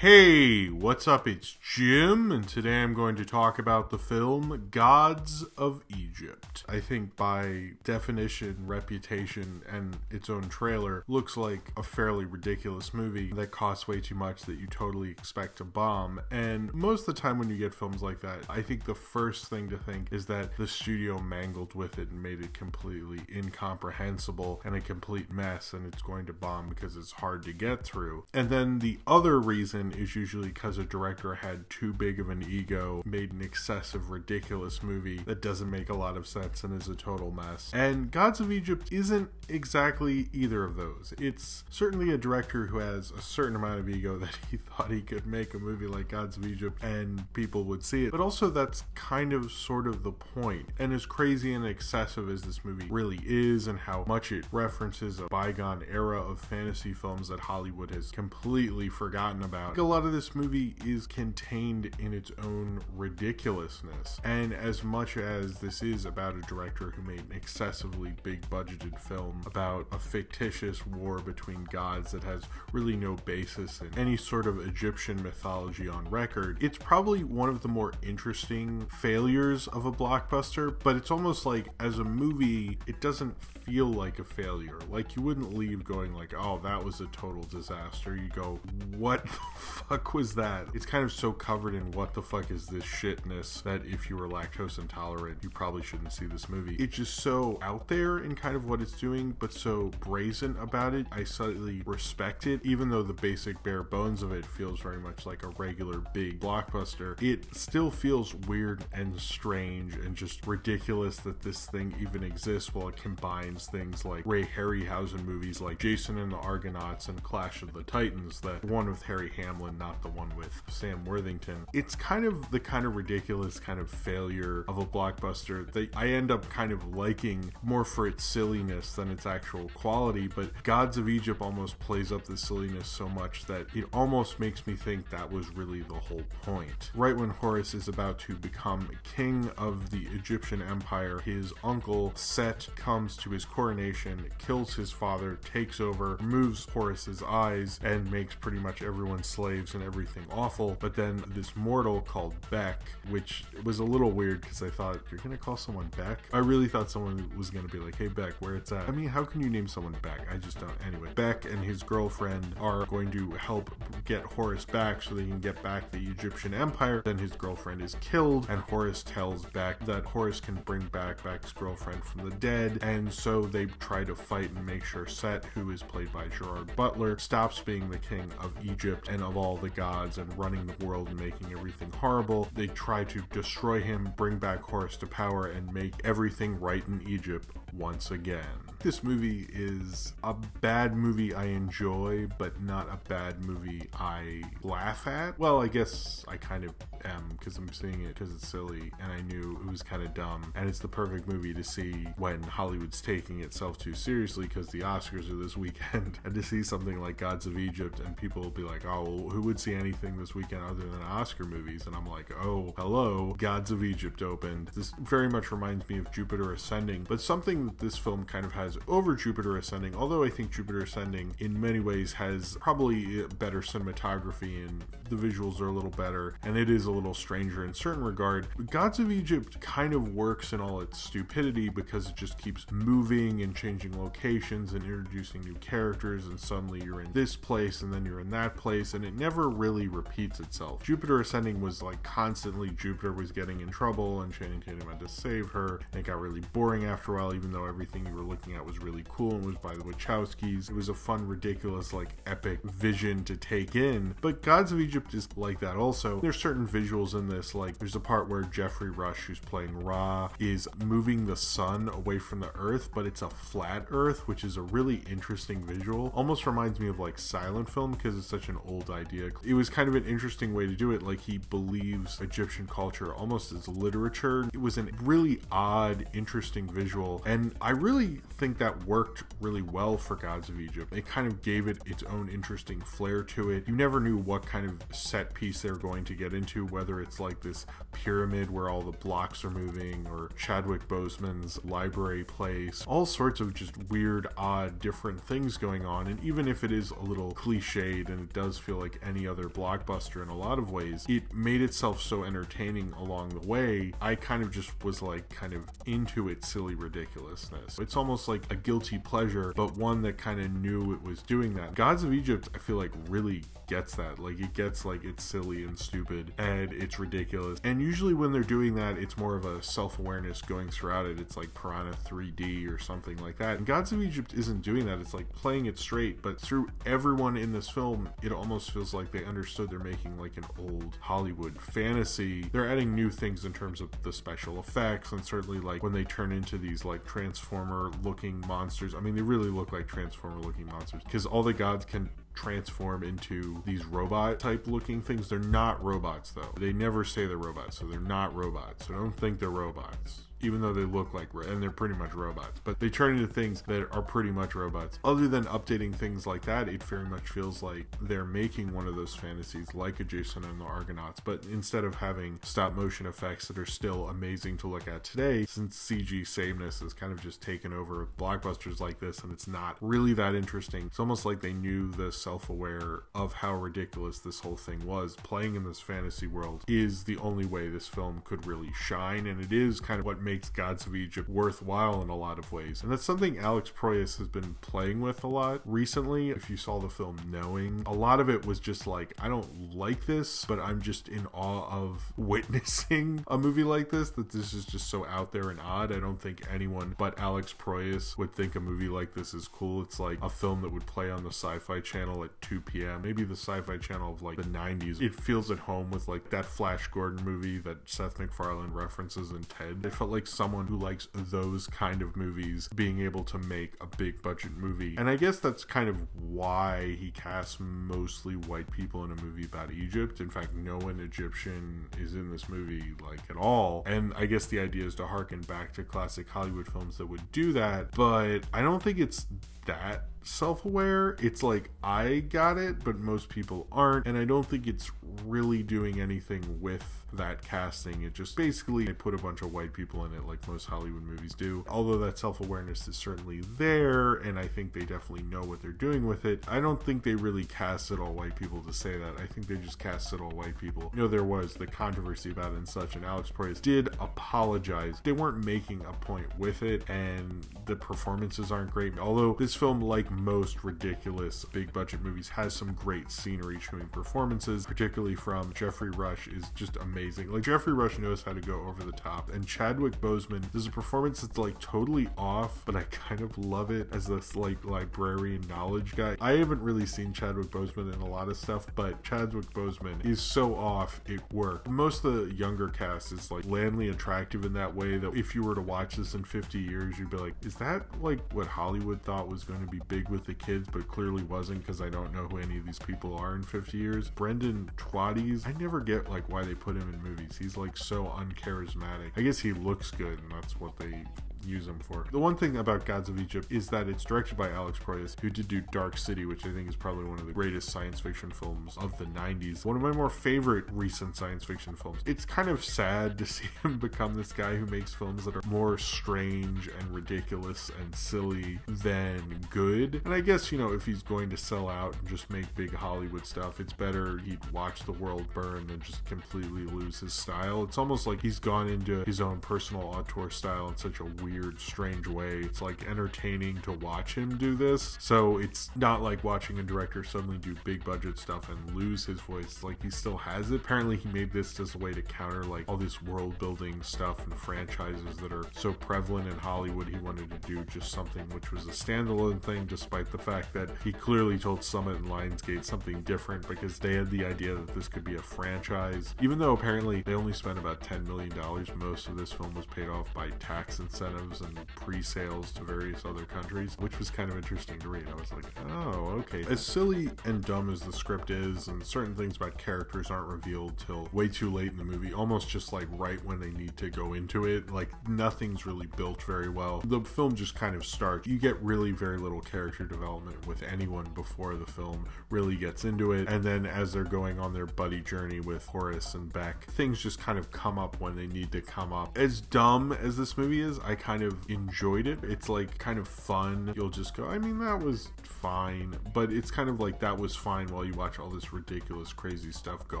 Hey, what's up? It's Jim, and today I'm going to talk about the film Gods of Egypt. I think by definition, reputation, and its own trailer, looks like a fairly ridiculous movie that costs way too much that you totally expect to bomb. And most of the time when you get films like that, I think the first thing to think is that the studio mangled with it and made it completely incomprehensible and a complete mess, and it's going to bomb because it's hard to get through. And then the other reason is usually because a director had too big of an ego, made an excessive, ridiculous movie that doesn't make a lot of sense and is a total mess. And Gods of Egypt isn't exactly either of those. It's certainly a director who has a certain amount of ego that he thought he could make a movie like Gods of Egypt and people would see it, but also that's kind of sort of the point. And as crazy and excessive as this movie really is, and how much it references a bygone era of fantasy films that Hollywood has completely forgotten about, a lot of this movie is contained in its own ridiculousness. And as much as this is about a director who made an excessively big budgeted film about a fictitious war between gods that has really no basis in any sort of Egyptian mythology on record, it's probably one of the more interesting failures of a blockbuster, but it's almost like as a movie, it doesn't feel like a failure. Like you wouldn't leave going like, oh, that was a total disaster. You go, what the fuck was that? It's kind of so covered in what the fuck is this shitness that if you were lactose intolerant, you probably shouldn't see this movie. It's just so out there in kind of what it's doing, but so brazen about it. I slightly respect it, even though the basic bare bones of it feels very much like a regular big blockbuster. It still feels weird and strange and just ridiculous that this thing even exists, while it combines things like Ray Harryhausen movies like Jason and the Argonauts and Clash of the Titans, the one with Harry Hamlin, not the one with Sam Worthington. It's kind of the kind of ridiculous kind of failure of a blockbuster that I end up kind of liking more for its silliness than its actual quality, but Gods of Egypt almost plays up the silliness so much that it almost makes me think that was really the whole point. Right when Horus is about to become king of the Egyptian Empire, his uncle Set comes to his coronation, kills his father, takes over, removes Horus's eyes, and makes pretty much everyone slaves and everything awful. But then this mortal called Beck, which was a little weird because I thought, you're gonna call someone Beck? I really thought someone was gonna be like, hey Beck, where it's at? I mean, how can you name someone Beck? I just don't. Anyway, Beck and his girlfriend are going to help get Horus back so they can get back the Egyptian Empire. Then his girlfriend is killed, and Horus tells Beck that Horus can bring back Beck's girlfriend from the dead, and so they try to fight and make sure Set, who is played by Gerard Butler, stops being the king of Egypt and of all the gods and running the world and making everything horrible. They try to destroy him, bring back Horus to power, and make everything right in Egypt once again. This movie is a bad movie I enjoy, but not a bad movie I laugh at. Well, I guess I kind of am, because I'm seeing it because it's silly, and I knew it was kind of dumb, and it's the perfect movie to see when Hollywood's taking itself too seriously, because the Oscars are this weekend, and to see something like Gods of Egypt, and people will be like, oh, well, who would see anything this weekend other than Oscar movies? And I'm like, oh, hello, Gods of Egypt opened. This very much reminds me of Jupiter Ascending, but something that this film kind of has over Jupiter Ascending, although I think Jupiter Ascending in many ways has probably better cinematography and the visuals are a little better, and it is a little stranger in certain regard. Gods of Egypt kind of works in all its stupidity because it just keeps moving and changing locations and introducing new characters, and suddenly you're in this place and then you're in that place, and it never really repeats itself. Jupiter Ascending was like constantly Jupiter was getting in trouble and Channing Tatum had to save her, and it got really boring after a while, even though everything you were looking at was really cool and was by the Wachowskis. It was a fun, ridiculous, like epic vision to take in. But Gods of Egypt is like that also. There's certain visuals in this, like there's a part where Jeffrey Rush, who's playing Ra, is moving the sun away from the earth, but it's a flat earth, which is a really interesting visual. Almost reminds me of like silent film because it's such an old idea. It was kind of an interesting way to do it, like he believes Egyptian culture almost as literature. It was a really odd, interesting visual, and I really think that worked really well for Gods of Egypt. It kind of gave it its own interesting flair to it. You never knew what kind of set piece they're going to get into, whether it's like this pyramid where all the blocks are moving, or Chadwick Boseman's library place, all sorts of just weird, odd, different things going on. And even if it is a little cliched and it does feel like like any other blockbuster in a lot of ways. It made itself so entertaining along the way. I kind of just was like kind of into its silly ridiculousness. It's almost like a guilty pleasure, but one that kind of knew it was doing that. Gods of Egypt, I feel like, really gets that. Like, it gets like it's silly and stupid and it's ridiculous. And usually when they're doing that, it's more of a self-awareness going throughout it. It's like Piranha 3D or something like that. And Gods of Egypt isn't doing that. It's like playing it straight, but through everyone in this film, it almost feels like they understood they're making like an old Hollywood fantasy. They're adding new things in terms of the special effects, and certainly like when they turn into these like Transformer looking monsters. I mean, they really look like Transformer looking monsters because all the gods can transform into these robot type looking things. They're not robots though. They never say they're robots, so they're not robots. So don't think they're robots, even though they look like, and they're pretty much robots, but they turn into things that are pretty much robots. Other than updating things like that, it very much feels like they're making one of those fantasies like a Jason and the Argonauts, but instead of having stop motion effects that are still amazing to look at today, since CG sameness has kind of just taken over blockbusters like this, and it's not really that interesting. It's almost like they knew the self-aware of how ridiculous this whole thing was. Playing in this fantasy world is the only way this film could really shine, and it is kind of what makes Gods of Egypt worthwhile in a lot of ways. And that's something Alex Proyas has been playing with a lot recently. If you saw the film Knowing, a lot of it was just like, I don't like this, but I'm just in awe of witnessing a movie like this, that this is just so out there and odd. I don't think anyone but Alex Proyas would think a movie like this is cool. It's like a film that would play on the Sci-Fi Channel at 2 p.m. Maybe the Sci-Fi Channel of like the 90s. It feels at home with like that Flash Gordon movie that Seth MacFarlane references in Ted. It felt like someone who likes those kind of movies being able to make a big budget movie. And I guess that's kind of why he casts mostly white people in a movie about Egypt. In fact, no one Egyptian is in this movie like at all. And I guess the idea is to harken back to classic Hollywood films that would do that, but I don't think it's that self-aware. It's like, I got it, but most people aren't, and I don't think it's really doing anything with that casting. It just basically, they put a bunch of white people in it like most Hollywood movies do. Although that self-awareness is certainly there, and I think they definitely know what they're doing with it. I don't think they really casted all white people to say that. I think they just casted all white people. You know, there was the controversy about it and such, and Alex Proyas did apologize. They weren't making a point with it, and the performances aren't great. Although this film, like most ridiculous big budget movies, has some great scenery chewing performances, particularly from Jeffrey Rush is just amazing. Like, Jeffrey Rush knows how to go over the top, and Chadwick Boseman, there's a performance that's like totally off, but I kind of love it as this like librarian knowledge guy. I haven't really seen Chadwick Boseman in a lot of stuff, but Chadwick Boseman is so off, it worked. Most of the younger cast is like blandly attractive in that way that if you were to watch this in 50 years, you'd be like, is that like what Hollywood thought was going to be big with the kids, but clearly wasn't, because I don't know who any of these people are in 50 years. Brendan Twaddy's, I never get like why they put him in movies. He's like so uncharismatic. I guess he looks good, and that's what they use him for. The one thing about Gods of Egypt is that it's directed by Alex Proyas, who did do Dark City, which I think is probably one of the greatest science fiction films of the 90s. One of my more favorite recent science fiction films. It's kind of sad to see him become this guy who makes films that are more strange and ridiculous and silly than good. And I guess, you know, if he's going to sell out and just make big Hollywood stuff, it's better he'd watch the world burn than just completely lose his style. It's almost like he's gone into his own personal auteur style in such a weird, strange way. It's like entertaining to watch him do this. So it's not like watching a director suddenly do big budget stuff and lose his voice. Like, he still has it. Apparently he made this as a way to counter like all this world building stuff and franchises that are so prevalent in Hollywood. He wanted to do just something which was a standalone thing, despite the fact that he clearly told Summit and Lionsgate something different, because they had the idea that this could be a franchise. Even though apparently they only spent about $10 million, most of this film was paid off by tax incentives and pre-sales to various other countries, which was kind of interesting to read. I was like, oh, okay. As silly and dumb as the script is, and certain things about characters aren't revealed till way too late in the movie, almost just like right when they need to go into it, like nothing's really built very well. The film just kind of starts. You get really very little character development with anyone before the film really gets into it, and then as they're going on their buddy journey with Horace and Beck, things just kind of come up when they need to come up. As dumb as this movie is, I kind of enjoyed it. It's like kind of fun. You'll just go, I mean, that was fine, but it's kind of like that was fine while you watch all this ridiculous, crazy stuff go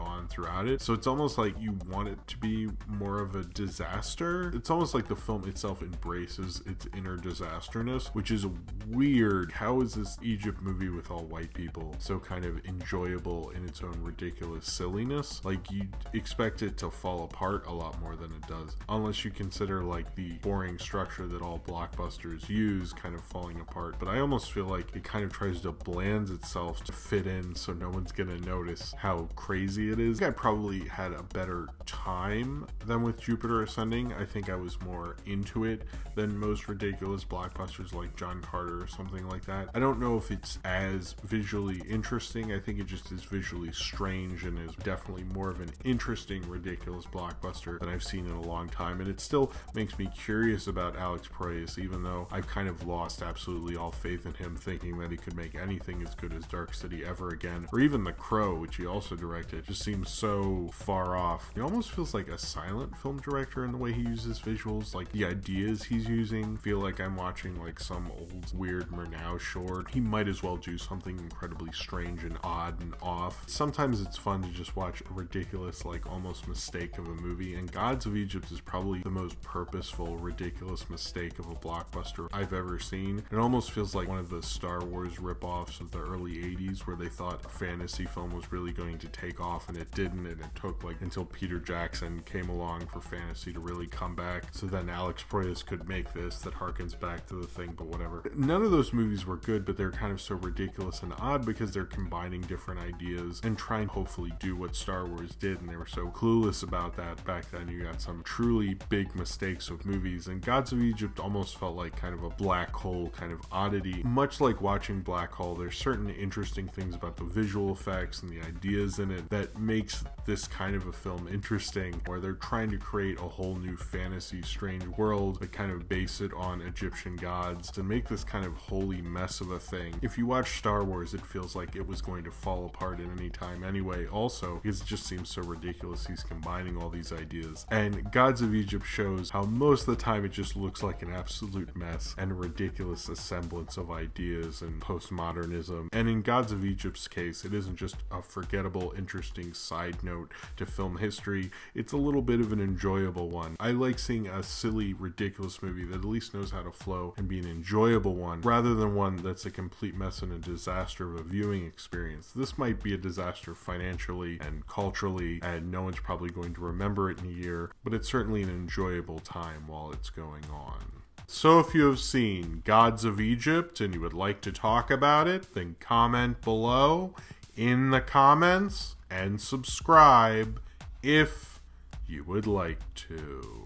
on throughout it. So it's almost like you want it to be more of a disaster. It's almost like the film itself embraces its inner disasterness, which is weird. How is this Egypt movie with all white people so kind of enjoyable in its own ridiculous silliness? Like, you'd expect it to fall apart a lot more than it does, unless you consider like the boring structure that all blockbusters use kind of falling apart. But I almost feel like it kind of tries to blend itself to fit in so no one's gonna notice how crazy it is. I think I probably had a better time than with Jupiter Ascending. I think I was more into it than most ridiculous blockbusters like John Carter or something like that. I don't know if it's as visually interesting. I think it just is visually strange and is definitely more of an interesting ridiculous blockbuster than I've seen in a long time. And it still makes me curious about Alex Proyas, even though I've kind of lost absolutely all faith in him, thinking that he could make anything as good as Dark City ever again, or even The Crow, which he also directed. Just seems so far off. He almost feels like a silent film director in the way he uses visuals. Like, the ideas he's using feel like I'm watching like some old weird Murnau short. He might as well do something incredibly strange and odd and off. Sometimes it's fun to just watch a ridiculous, like almost mistake of a movie, and Gods of Egypt is probably the most purposeful, ridiculous mistake of a blockbuster I've ever seen. It almost feels like one of the Star Wars ripoffs of the early 80s where they thought a fantasy film was really going to take off and it didn't, and it took like until Peter Jackson came along for fantasy to really come back, so then Alex Proyas could make this that harkens back to the thing. But whatever. None of those movies were good, but they're kind of so ridiculous and odd because they're combining different ideas and trying to hopefully do what Star Wars did, and they were so clueless about that back then. You got some truly big mistakes with movies, and Gods of Egypt almost felt like kind of a black hole kind of oddity. Much like watching Black Hole, there's certain interesting things about the visual effects and the ideas in it that makes this kind of a film interesting, where they're trying to create a whole new fantasy strange world but kind of base it on Egyptian gods to make this kind of holy mess of a thing. If you watch Star Wars, it feels like it was going to fall apart at any time anyway, also because it just seems so ridiculous he's combining all these ideas. And Gods of Egypt shows how most of the time it just looks like an absolute mess and a ridiculous assemblance of ideas and postmodernism. And in Gods of Egypt's case, it isn't just a forgettable, interesting side note to film history, it's a little bit of an enjoyable one. I like seeing a silly, ridiculous movie that at least knows how to flow and be an enjoyable one, rather than one that's a complete mess and a disaster of a viewing experience. This might be a disaster financially and culturally, and no one's probably going to remember it in a year, but it's certainly an enjoyable time while it's going on. So if you have seen Gods of Egypt and you would like to talk about it, then comment below in the comments and subscribe if you would like to.